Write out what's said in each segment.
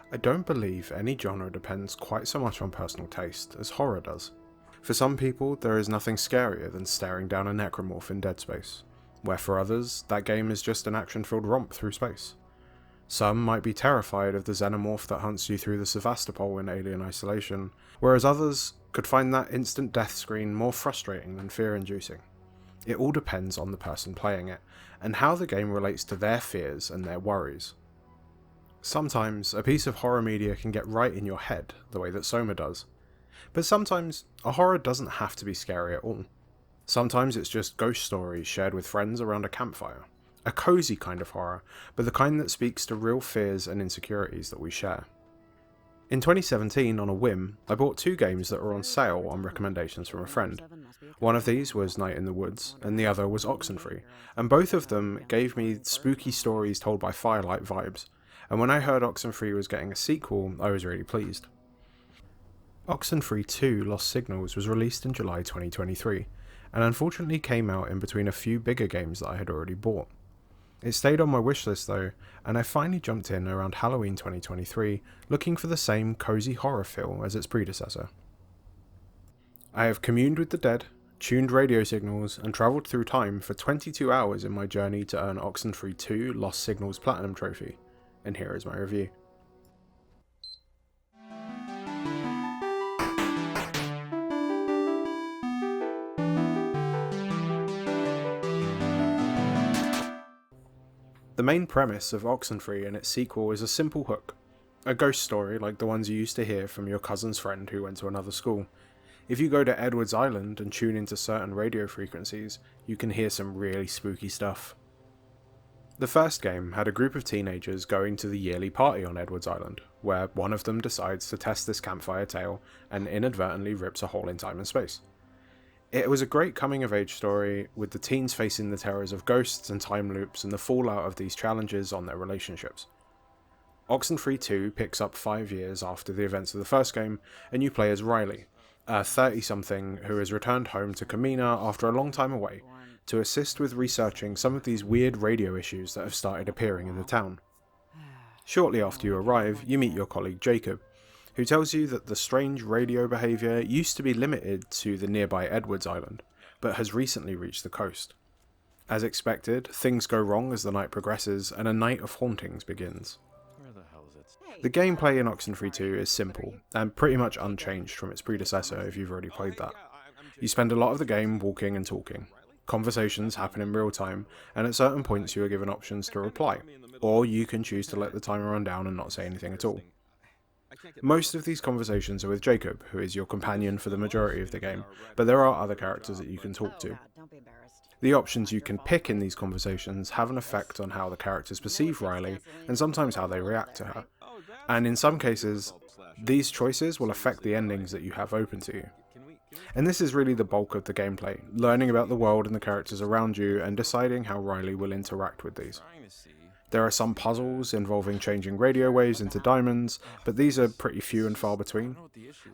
I don't believe any genre depends quite so much on personal taste as horror does. For some people, there is nothing scarier than staring down a necromorph in Dead Space, where for others, that game is just an action-filled romp through space. Some might be terrified of the xenomorph that hunts you through the Sevastopol in Alien Isolation, whereas others could find that instant death screen more frustrating than fear-inducing. It all depends on the person playing it, and how the game relates to their fears and their worries. Sometimes, a piece of horror media can get right in your head, the way that Soma does. But sometimes, a horror doesn't have to be scary at all. Sometimes it's just ghost stories shared with friends around a campfire. A cozy kind of horror, but the kind that speaks to real fears and insecurities that we share. In 2017, on a whim, I bought 2 games that were on sale on recommendations from a friend. One of these was Night in the Woods, and the other was Oxenfree, and both of them gave me spooky stories told by firelight vibes, and when I heard Oxenfree was getting a sequel, I was really pleased. Oxenfree 2 Lost Signals was released in July 2023, and unfortunately came out in between a few bigger games that I had already bought. It stayed on my wishlist though, and I finally jumped in around Halloween 2023, looking for the same cozy horror feel as its predecessor. I have communed with the dead, tuned radio signals, and travelled through time for 22 hours in my journey to earn Oxenfree 2 Lost Signals Platinum Trophy, and here is my review. The main premise of Oxenfree and its sequel is a simple hook. A ghost story like the ones you used to hear from your cousin's friend who went to another school. If you go to Edwards Island and tune into certain radio frequencies, you can hear some really spooky stuff. The first game had a group of teenagers going to the yearly party on Edwards Island, where one of them decides to test this campfire tale and inadvertently rips a hole in time and space. It was a great coming-of-age story, with the teens facing the terrors of ghosts and time loops and the fallout of these challenges on their relationships. Oxenfree 2 picks up 5 years after the events of the first game, and you play as Riley, a 30-something who has returned home to Kamina after a long time away, to assist with researching some of these weird radio issues that have started appearing in the town. Shortly after you arrive, you meet your colleague Jacob, who tells you that the strange radio behaviour used to be limited to the nearby Edwards Island, but has recently reached the coast. As expected, things go wrong as the night progresses, and a night of hauntings begins. The gameplay in Oxenfree 2 is simple, and pretty much unchanged from its predecessor if you've already played that. You spend a lot of the game walking and talking. Conversations happen in real time, and at certain points you are given options to reply, or you can choose to let the timer run down and not say anything at all. Most of these conversations are with Jacob, who is your companion for the majority of the game, but there are other characters that you can talk to. The options you can pick in these conversations have an effect on how the characters perceive Riley, and sometimes how they react to her. And in some cases, these choices will affect the endings that you have open to you. And this is really the bulk of the gameplay, learning about the world and the characters around you and deciding how Riley will interact with these. There are some puzzles involving changing radio waves into diamonds, but these are pretty few and far between.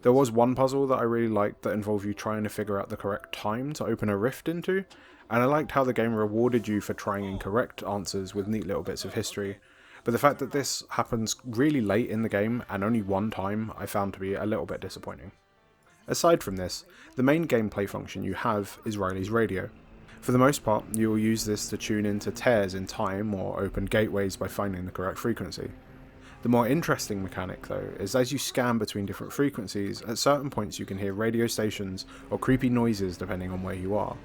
There was one puzzle that I really liked that involved you trying to figure out the correct time to open a rift into, and I liked how the game rewarded you for trying incorrect answers with neat little bits of history. But the fact that this happens really late in the game and only one time I found to be a little bit disappointing. Aside from this, the main gameplay function you have is Riley's radio. For the most part, you will use this to tune into tears in time or open gateways by finding the correct frequency. The more interesting mechanic though is as you scan between different frequencies, at certain points you can hear radio stations or creepy noises depending on where you are.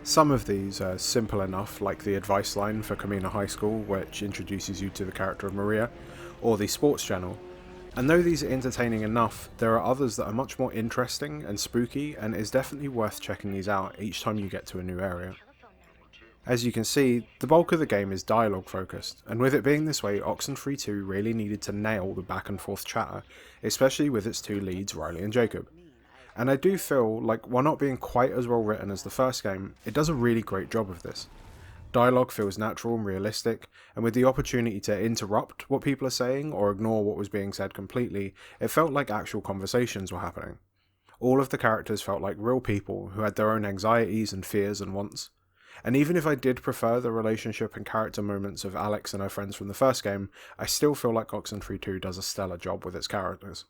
Some of these are simple enough, like the advice line for Kamina High School, which introduces you to the character of Maria, or the sports channel. And though these are entertaining enough, there are others that are much more interesting and spooky, and it is definitely worth checking these out each time you get to a new area. As you can see, the bulk of the game is dialogue focused, and with it being this way, Oxenfree 2 really needed to nail the back and forth chatter, especially with its 2 leads, Riley and Jacob. And I do feel like, while not being quite as well written as the first game, it does a really great job of this. Dialogue feels natural and realistic, and with the opportunity to interrupt what people are saying or ignore what was being said completely, it felt like actual conversations were happening. All of the characters felt like real people who had their own anxieties and fears and wants. And even if I did prefer the relationship and character moments of Alex and her friends from the first game, I still feel like Oxenfree 2 does a stellar job with its characters.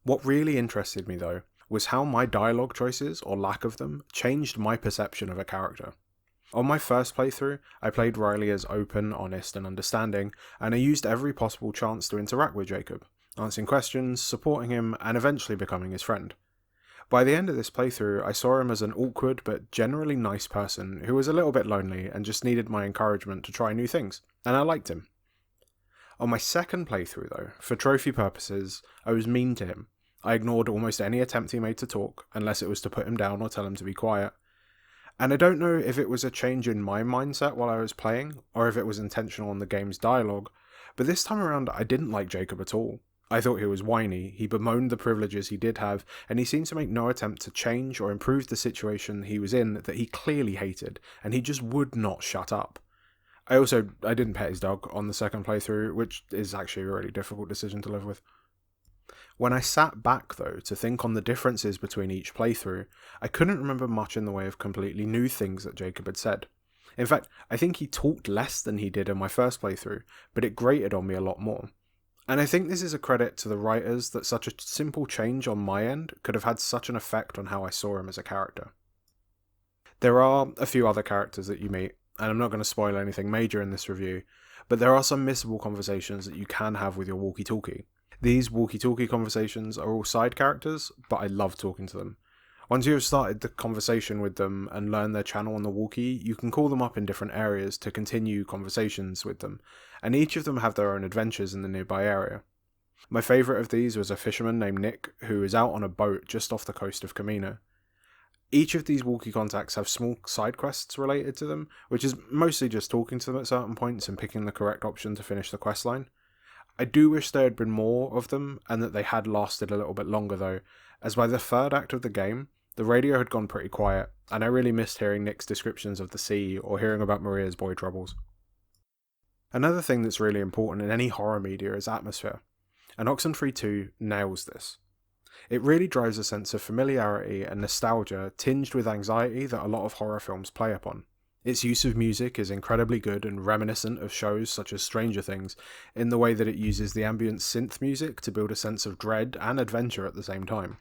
What really interested me though, was how my dialogue choices, or lack of them, changed my perception of a character. On my first playthrough, I played Riley as open, honest, and understanding, and I used every possible chance to interact with Jacob, answering questions, supporting him, and eventually becoming his friend. By the end of this playthrough, I saw him as an awkward but generally nice person who was a little bit lonely and just needed my encouragement to try new things, and I liked him. On my second playthrough though, for trophy purposes, I was mean to him. I ignored almost any attempt he made to talk, unless it was to put him down or tell him to be quiet. And I don't know if it was a change in my mindset while I was playing, or if it was intentional on the game's dialogue, but this time around I didn't like Jacob at all. I thought he was whiny, he bemoaned the privileges he did have, and he seemed to make no attempt to change or improve the situation he was in that he clearly hated, and he just would not shut up. I didn't pet his dog on the second playthrough, which is actually a really difficult decision to live with. When I sat back though to think on the differences between each playthrough, I couldn't remember much in the way of completely new things that Jacob had said. In fact, I think he talked less than he did in my first playthrough, but it grated on me a lot more. And I think this is a credit to the writers that such a simple change on my end could have had such an effect on how I saw him as a character. There are a few other characters that you meet, and I'm not going to spoil anything major in this review, but there are some missable conversations that you can have with your walkie-talkie. These walkie-talkie conversations are all side characters, but I love talking to them. Once you have started the conversation with them and learn their channel on the walkie, you can call them up in different areas to continue conversations with them, and each of them have their own adventures in the nearby area. My favourite of these was a fisherman named Nick, who is out on a boat just off the coast of Camino. Each of these walkie contacts have small side quests related to them, which is mostly just talking to them at certain points and picking the correct option to finish the questline. I do wish there had been more of them, and that they had lasted a little bit longer though, as by the third act of the game, the radio had gone pretty quiet, and I really missed hearing Nick's descriptions of the sea or hearing about Maria's boy troubles. Another thing that's really important in any horror media is atmosphere, and Oxenfree 2 nails this. It really drives a sense of familiarity and nostalgia tinged with anxiety that a lot of horror films play upon. Its use of music is incredibly good and reminiscent of shows such as Stranger Things, in the way that it uses the ambient synth music to build a sense of dread and adventure at the same time.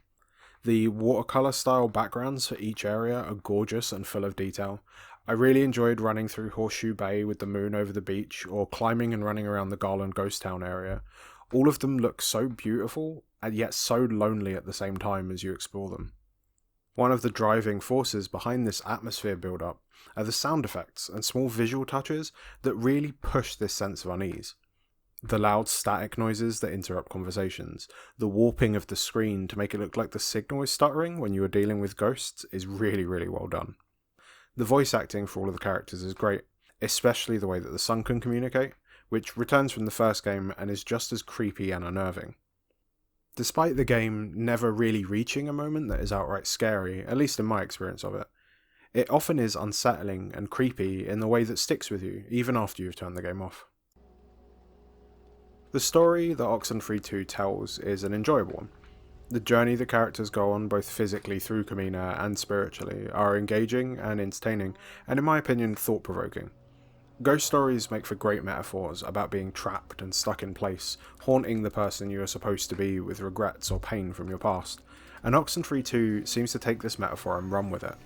The watercolour style backgrounds for each area are gorgeous and full of detail. I really enjoyed running through Horseshoe Bay with the moon over the beach, or climbing and running around the Garland Ghost Town area. All of them look so beautiful, and yet so lonely at the same time as you explore them. One of the driving forces behind this atmosphere build-up are the sound effects and small visual touches that really push this sense of unease. The loud static noises that interrupt conversations, the warping of the screen to make it look like the signal is stuttering when you are dealing with ghosts is really, really well done. The voice acting for all of the characters is great, especially the way that the sun can communicate, which returns from the first game and is just as creepy and unnerving. Despite the game never really reaching a moment that is outright scary, at least in my experience of it, it often is unsettling and creepy in the way that sticks with you, even after you've turned the game off. The story that Oxenfree 2 tells is an enjoyable one. The journey the characters go on both physically through Camino and spiritually are engaging and entertaining, and in my opinion thought-provoking. Ghost stories make for great metaphors about being trapped and stuck in place, haunting the person you are supposed to be with regrets or pain from your past, and Oxenfree 2 seems to take this metaphor and run with it.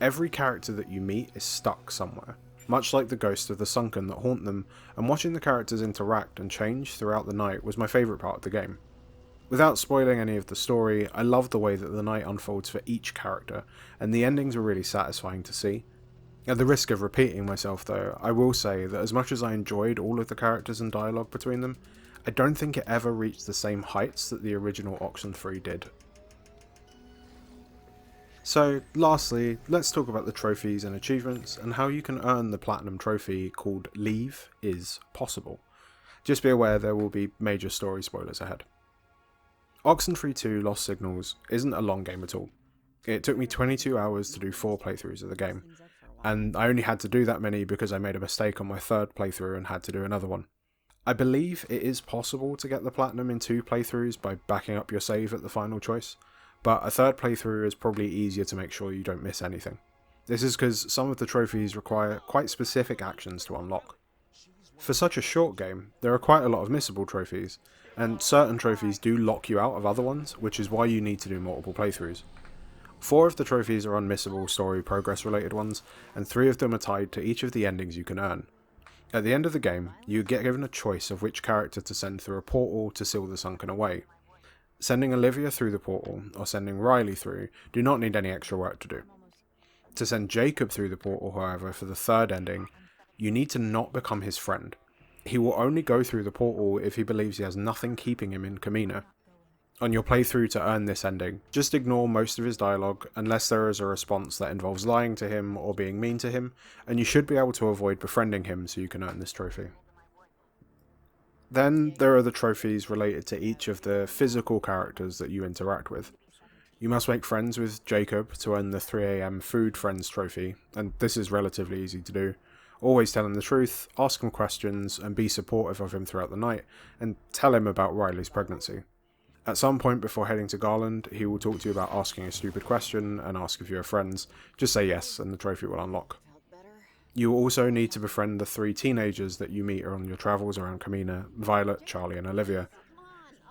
Every character that you meet is stuck somewhere, much like the ghosts of the sunken that haunt them, and watching the characters interact and change throughout the night was my favourite part of the game. Without spoiling any of the story, I love the way that the night unfolds for each character, and the endings are really satisfying to see. At the risk of repeating myself though, I will say that as much as I enjoyed all of the characters and dialogue between them, I don't think it ever reached the same heights that the original Oxenfree did. So, lastly, let's talk about the trophies and achievements, and how you can earn the platinum trophy called Leave is Possible. Just be aware there will be major story spoilers ahead. Oxenfree 2 Lost Signals isn't a long game at all. It took me 22 hours to do 4 playthroughs of the game, and I only had to do that many because I made a mistake on my third playthrough and had to do another one. I believe it is possible to get the platinum in 2 playthroughs by backing up your save at the final choice, but a third playthrough is probably easier to make sure you don't miss anything. This is because some of the trophies require quite specific actions to unlock. For such a short game, there are quite a lot of missable trophies, and certain trophies do lock you out of other ones, which is why you need to do multiple playthroughs. 4 of the trophies are unmissable story progress related ones, and 3 of them are tied to each of the endings you can earn. At the end of the game, you get given a choice of which character to send through a portal to seal the sunken away. Sending Olivia through the portal, or sending Riley through, do not need any extra work to do. To send Jacob through the portal, however, for the 3rd ending, you need to not become his friend. He will only go through the portal if he believes he has nothing keeping him in Kamina. On your playthrough to earn this ending, just ignore most of his dialogue unless there is a response that involves lying to him or being mean to him, and you should be able to avoid befriending him so you can earn this trophy. Then there are the trophies related to each of the physical characters that you interact with. You must make friends with Jacob to earn the 3 AM Food Friends trophy, and this is relatively easy to do. Always tell him the truth, ask him questions, and be supportive of him throughout the night, and tell him about Riley's pregnancy. At some point before heading to Garland, he will talk to you about asking a stupid question and ask if you are friends. Just say yes and the trophy will unlock. You will also need to befriend the 3 teenagers that you meet on your travels around Kamina: Violet, Charlie and Olivia.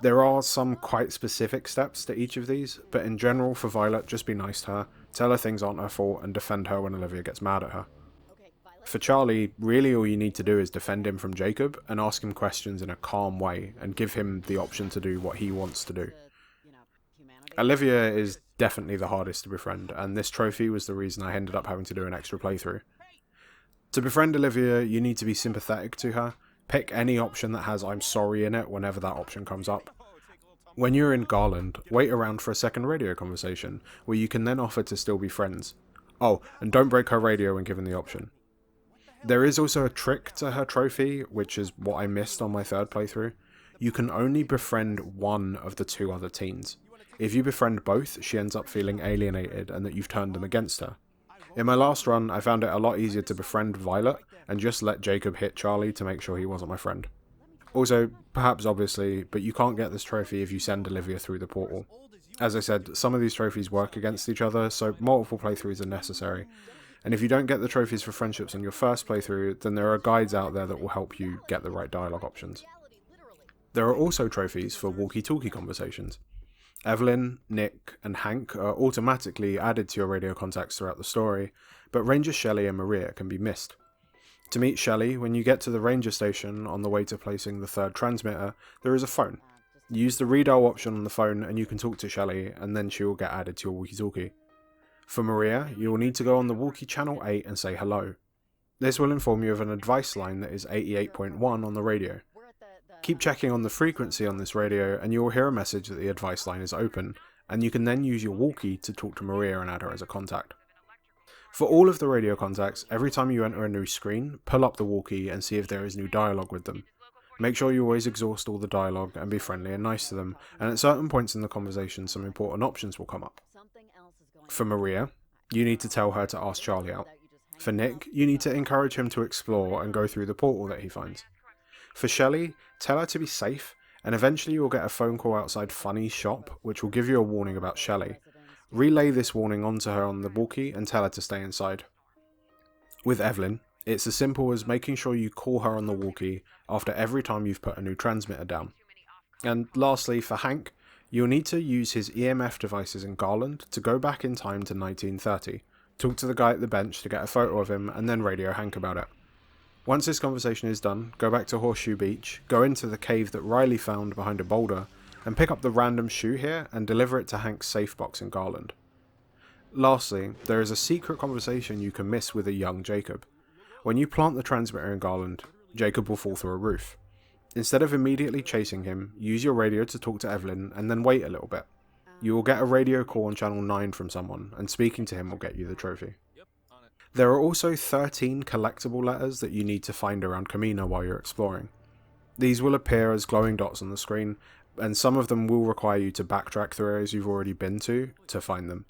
There are some quite specific steps to each of these, but in general for Violet, just be nice to her, tell her things aren't her fault and defend her when Olivia gets mad at her. For Charlie, really all you need to do is defend him from Jacob and ask him questions in a calm way and give him the option to do what he wants to do. Olivia is definitely the hardest to befriend, and this trophy was the reason I ended up having to do an extra playthrough. To befriend Olivia, you need to be sympathetic to her. Pick any option that has "I'm sorry" in it whenever that option comes up. When you're in Garland, wait around for a second radio conversation, where you can then offer to still be friends. Oh, and don't break her radio when given the option. There is also a trick to her trophy, which is what I missed on my 3rd playthrough. You can only befriend one of the 2 other teens. If you befriend both, she ends up feeling alienated and that you've turned them against her. In my last run, I found it a lot easier to befriend Violet and just let Jacob hit Charlie to make sure he wasn't my friend. Also, perhaps obviously, but you can't get this trophy if you send Olivia through the portal. As I said, some of these trophies work against each other, so multiple playthroughs are necessary. And if you don't get the trophies for friendships on your first playthrough, then there are guides out there that will help you get the right dialogue options. There are also trophies for walkie-talkie conversations. Evelyn, Nick, and Hank are automatically added to your radio contacts throughout the story, but Ranger Shelley and Maria can be missed. To meet Shelley, when you get to the ranger station on the way to placing the 3rd transmitter, there is a phone. Use the redial option on the phone and you can talk to Shelley, and then she will get added to your walkie-talkie. For Maria, you will need to go on the walkie channel 8 and say hello. This will inform you of an advice line that is 88.1 on the radio. Keep checking on the frequency on this radio and you will hear a message that the advice line is open, and you can then use your walkie to talk to Maria and add her as a contact. For all of the radio contacts, every time you enter a new screen, pull up the walkie and see if there is new dialogue with them. Make sure you always exhaust all the dialogue and be friendly and nice to them, and at certain points in the conversation some important options will come up. For Maria, you need to tell her to ask Charlie out. For Nick, you need to encourage him to explore and go through the portal that he finds. For Shelley, tell her to be safe, and eventually you'll get a phone call outside Funny's shop, which will give you a warning about Shelley. Relay this warning onto her on the walkie and tell her to stay inside. With Evelyn, it's as simple as making sure you call her on the walkie after every time you've put a new transmitter down. And lastly, for Hank, you'll need to use his EMF devices in Garland to go back in time to 1930, talk to the guy at the bench to get a photo of him, and then radio Hank about it. Once this conversation is done, go back to Horseshoe Beach, go into the cave that Riley found behind a boulder, and pick up the random shoe here and deliver it to Hank's safe box in Garland. Lastly, there is a secret conversation you can miss with a young Jacob. When you plant the transmitter in Garland, Jacob will fall through a roof. Instead of immediately chasing him, use your radio to talk to Evelyn and then wait a little bit. You will get a radio call on channel 9 from someone, and speaking to him will get you the trophy. There are also 13 collectible letters that you need to find around Kamina while you're exploring. These will appear as glowing dots on the screen, and some of them will require you to backtrack through areas you've already been to find them.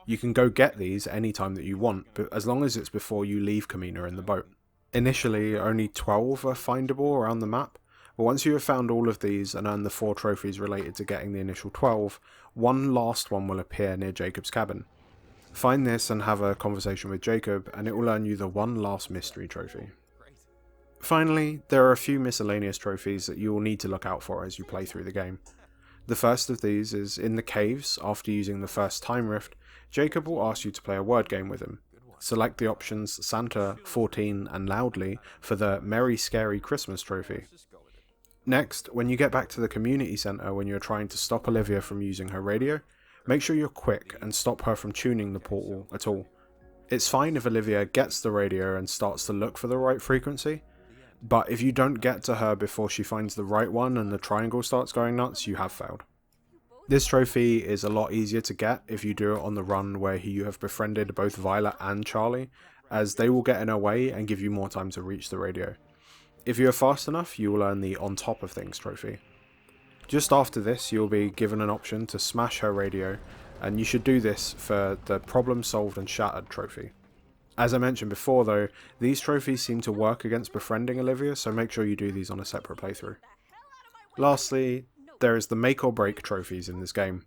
You can go get these anytime that you want, but as long as it's before you leave Kamina in the boat. Initially, only 12 are findable around the map, but once you have found all of these and earned the 4 trophies related to getting the initial 12, one last one will appear near Jacob's cabin. Find this and have a conversation with Jacob, and it will earn you the one last mystery trophy. Finally, there are a few miscellaneous trophies that you will need to look out for as you play through the game. The first of these is in the caves. After using the first time rift, Jacob will ask you to play a word game with him. Select the options Santa, 14 and Loudly for the Merry Scary Christmas trophy. Next, when you get back to the community centre when you're trying to stop Olivia from using her radio, make sure you're quick and stop her from tuning the portal at all. It's fine if Olivia gets the radio and starts to look for the right frequency, but if you don't get to her before she finds the right one and the triangle starts going nuts, you have failed. This trophy is a lot easier to get if you do it on the run where you have befriended both Violet and Charlie, as they will get in her way and give you more time to reach the radio. If you are fast enough, you will earn the On Top of Things trophy. Just after this, you'll be given an option to smash her radio, and you should do this for the Problem Solved and Shattered trophy. As I mentioned before though, these trophies seem to work against befriending Olivia, so make sure you do these on a separate playthrough. Lastly, there is the Make or Break trophies in this game.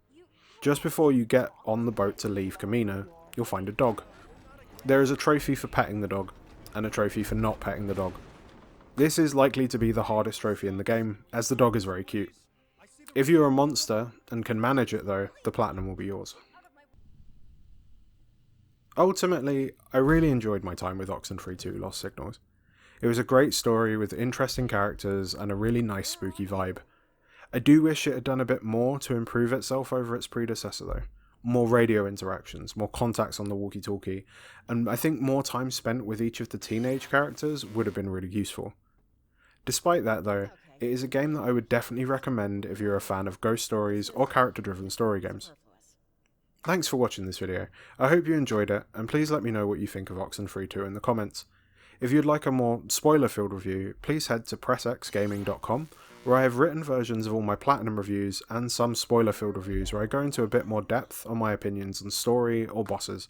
Just before you get on the boat to leave Camino, you'll find a dog. There is a trophy for petting the dog, and a trophy for not petting the dog. This is likely to be the hardest trophy in the game, as the dog is very cute. If you are a monster, and can manage it though, the platinum will be yours. Ultimately, I really enjoyed my time with Oxenfree 2 Lost Signals. It was a great story with interesting characters and a really nice spooky vibe. I do wish it had done a bit more to improve itself over its predecessor though. More radio interactions, more contacts on the walkie-talkie, and I think more time spent with each of the teenage characters would have been really useful. Despite that though, it is a game that I would definitely recommend if you're a fan of ghost stories or character-driven story games. Thanks for watching this video. I hope you enjoyed it, and please let me know what you think of Oxenfree 2 in the comments. If you'd like a more spoiler-filled review, please head to pressxgaming.com, where I have written versions of all my platinum reviews and some spoiler-filled reviews where I go into a bit more depth on my opinions on story or bosses.